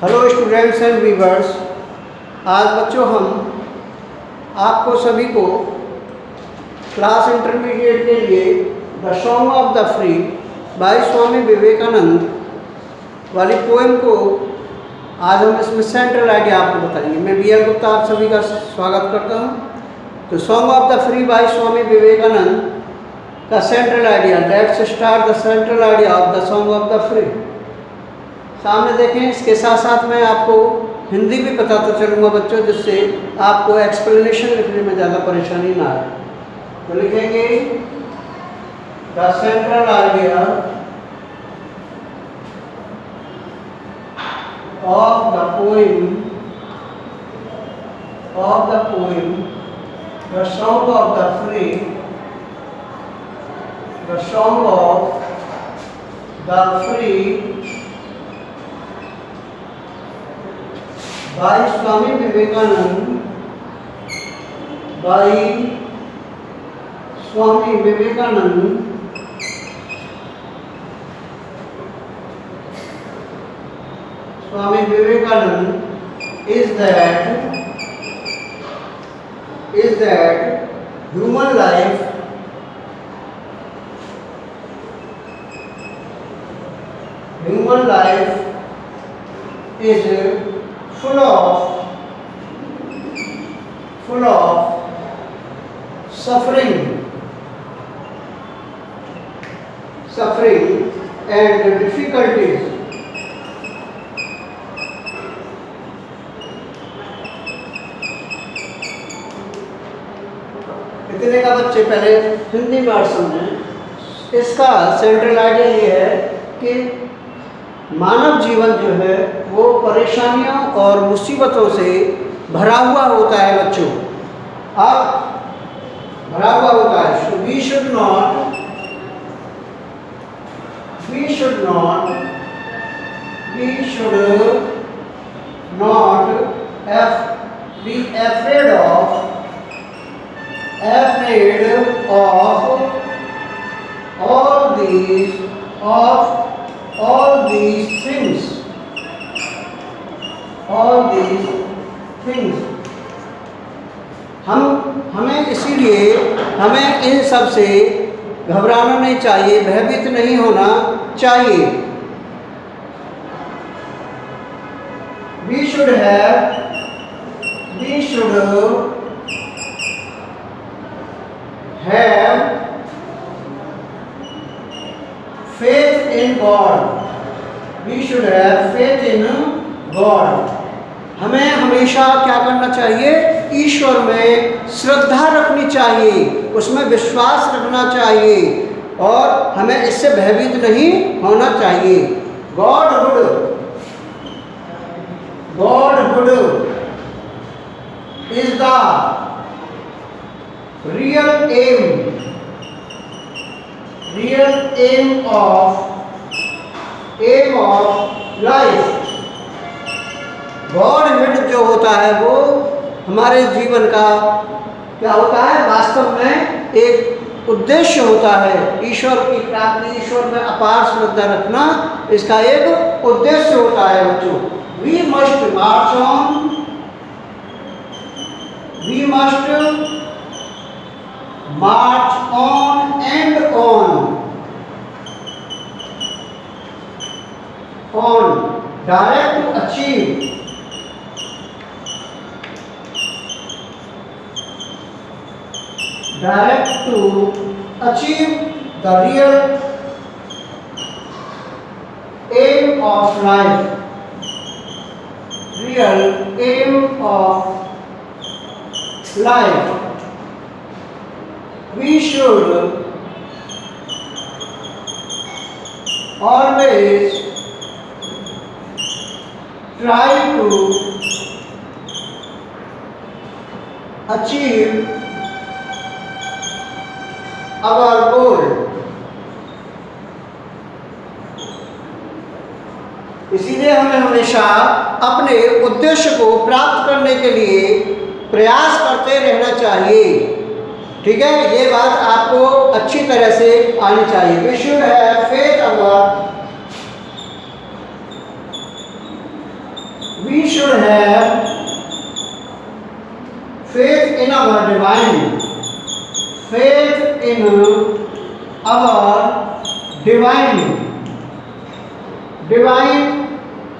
Hello students and viewers. आज बच्चों हम आपको सभी को क्लास इंटरमीडिएट के लिए the song of the free by Swami Vivekananda वाली पोएम को आज हम इसमें सेंट्रल आइडिया आपको बताएंगे। मैं BL गुप्ता आप सभी का स्वागत करता हूँ। तो song of the free by Swami Vivekananda का central idea, let's start the central idea of the song of the free. सामने देखें, इसके साथ साथ मैं आपको हिंदी भी बताता चलूँगा बच्चों, जिससे आपको एक्सप्लेनेशन लिखने में ज़्यादा परेशानी ना आए। तो लिखेंगे the central idea of the poem the song of the free, the song of the free by Swami Vivekanand, by Swami Vivekanand, Swami Vivekanand is that human life is full of suffering and difficulties. इतने का बच्चे पहले हिंदी में समझें। इसका central idea ये है कि मानव जीवन जो है वो परेशानियों और मुसीबतों से भरा हुआ होता है बच्चों। अब भरा हुआ होता है, so we should not be afraid of all these things। हमें इन सब से घबराना नहीं चाहिए, भयभीत नहीं होना चाहिए। We should have faith in God। We should have faith in God। हमें हमेशा क्या करना चाहिए? ईश्वर में श्रद्धा रखनी चाहिए, उसमें विश्वास रखना चाहिए और हमें इससे भयभीत नहीं होना चाहिए। Godhood is the real aim of life। गॉडहुड जो होता है वो हमारे जीवन का क्या होता है? वास्तव में एक उद्देश्य होता है। ईश्वर की प्राप्ति, ईश्वर में अपार श्रद्धा रखना इसका एक उद्देश्य होता है बच्चों। We must march on and on direct to achieve the real aim of life। We should always try to achieve our goal। इसीलिए हमें हमेशा अपने उद्देश्य को प्राप्त करने के लिए प्रयास करते रहना चाहिए। ठीक है, ये बात आपको अच्छी तरह से आनी चाहिए। We should have faith should have faith in our divine, faith in our divine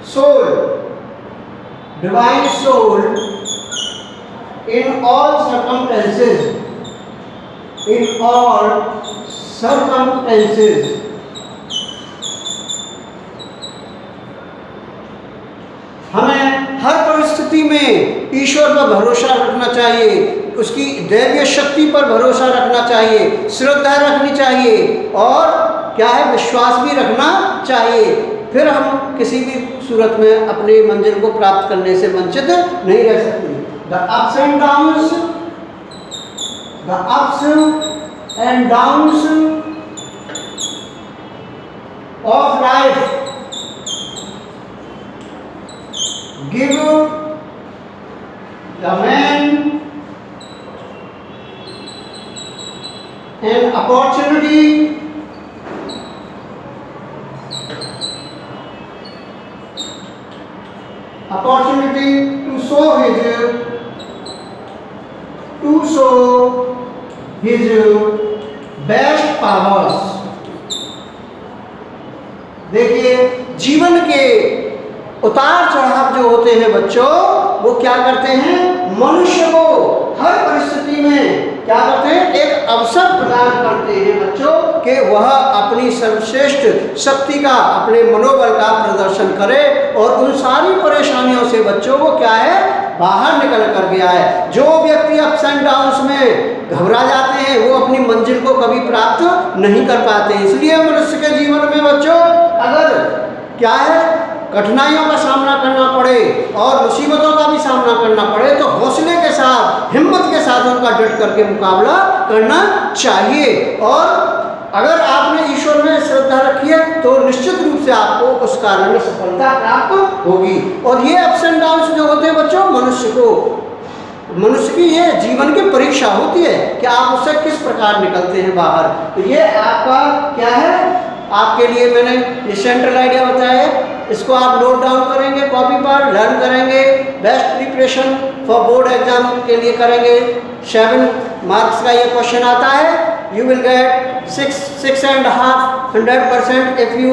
soul in all circumstances, हमें हर परिस्थिति में ईश्वर पर भरोसा रखना चाहिए, उसकी दैवीय शक्ति पर भरोसा रखना चाहिए, श्रद्धा रखनी चाहिए और क्या है, विश्वास भी रखना चाहिए। फिर हम किसी भी सूरत में अपनी मंजिल को प्राप्त करने से वंचित नहीं रह सकते। The ups and downs of life give the man an opportunity to show his best powers। देखिए, जीवन के उतार चढ़ाव जो होते हैं बच्चों, वो क्या करते हैं, मनुष्य को हर परिस्थिति में क्या करते हैं, एक अवसर प्रदान करते हैं बच्चों कि वह अपनी सर्वश्रेष्ठ शक्ति का, अपने मनोबल का प्रदर्शन करे और उन सारी परेशानियों से बच्चों को क्या है, बाहर निकल कर गया है। जो व्यक्ति अप्स एंड डाउन्स में घबरा जाते हैं वो अपनी मंजिल को कभी प्राप्त नहीं कर पाते। इसलिए मनुष्य के जीवन में बच्चों अगर क्या है, कठिनाइयों का सामना करना पड़े और मुसीबतों का भी सामना करना पड़े तो हौसले के साथ, हिम्मत के साथ उनका डट करके मुकाबला करना चाहिए। और अगर आपने ईश्वर में श्रद्धा रखी है तो निश्चित रूप से आपको उस कार्य में सफलता प्राप्त होगी। और ये अप्स एंड डाउन्स जो होते हैं बच्चों, मनुष्य की ये जीवन की परीक्षा होती है कि आप उससे किस प्रकार निकलते हैं बाहर। तो ये आपका क्या है, आपके लिए मैंने ये सेंट्रल आइडिया बताया है, इसको आप नोट डाउन करेंगे कॉपी पर, लर्न करेंगे, best preparation for board exam के लिए करेंगे। 7 मार्क्स का ये क्वेश्चन आता है, you will get 6.5% if you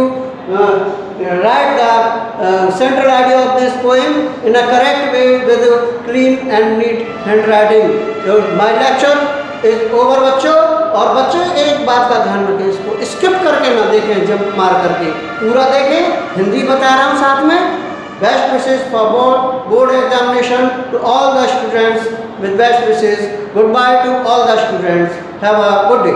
write the central idea of this poem in a correct way with clean and neat handwriting। So my lecture is over बच्चों। और बच्चों एक बात का ध्यान रखें, इसको स्किप करके ना देखें, जंप मार करके पूरा देखें। हिंदी बता रहा हूँ साथ में। Best wishes for board examination to all the students, with best wishes, goodbye to all the students, have a good day.